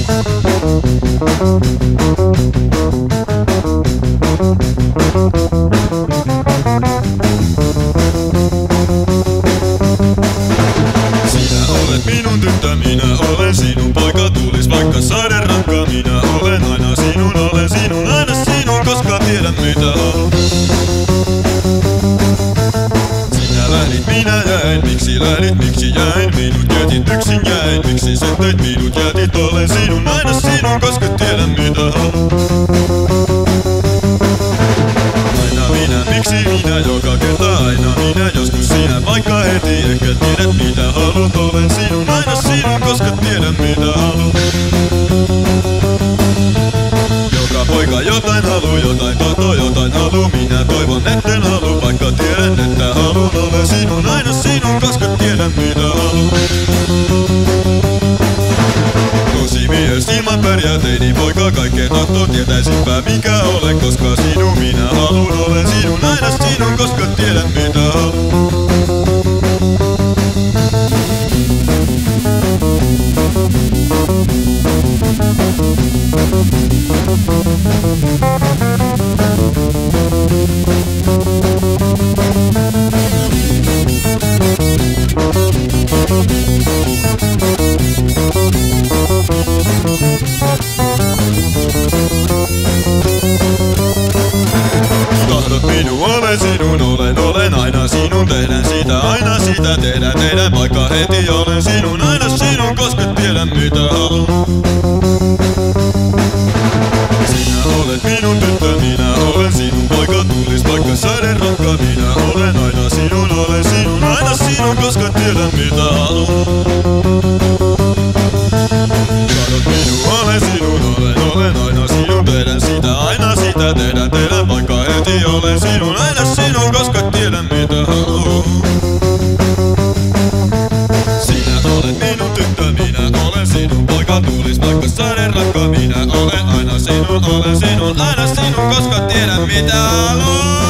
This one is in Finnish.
Sinä olet minun tyttö, minä olen sinun poika. Tulis vaikka saden rakka, minä olen aina sinun, olen sinun, aina sinun, koska tiedän mitä on. Sinä lähdit, minä jäin, miksi lähdit, miksi jäin? Minut jätit, yksin jäin, miksi sen teit, minut jätit, olen sinun, aina sinun, koska tiedän mitä on. Aina minä, miksi minä, joka kerta aina minä, joskus sinä, vaikka heti ehkä tiedät mitä haluat, olen sinun, aina sinun, koska tiedän mitä haluat. Joka poika jotain haluu, jotain toto, jotain haluu, minä toivon etten haluu, vaikka tiedän että haluun, olen sinun, aina sinun, koska tiedän mitä haluat. Tosi mies ilman pärjäteini poika, kaikkeen tahtoo, tietäisinpä mikä olen, koska sinun minä haluun, olen sinun, aina sinun, koska tiedän mitä haluun. Tahdot minun, olen sinun, olen aina sinun, tehdään sitä, aina sitä, tehdään, vaikka heti olen sinun, aina sinun, koska tiedän mitä haluan. Sinä olet minun tyttö, minä olen sinun poika, tulis vaikka saden rakka, minä olen aina sinun, aina sinun, koska tiedän mitä haluan. Tahdot minun, olen sinun, olen aina sinun, tehdään sitä, aina sitä, tehdään, vaikka heti olen sinun, aina sinun, koska tiedän mitä haluan. Sinä olet minun tyttö, minä olen sinun poika, tulis vaikka saden rakka, minä olen aina sinun, aina sinun, koska tiedän mitä haluan.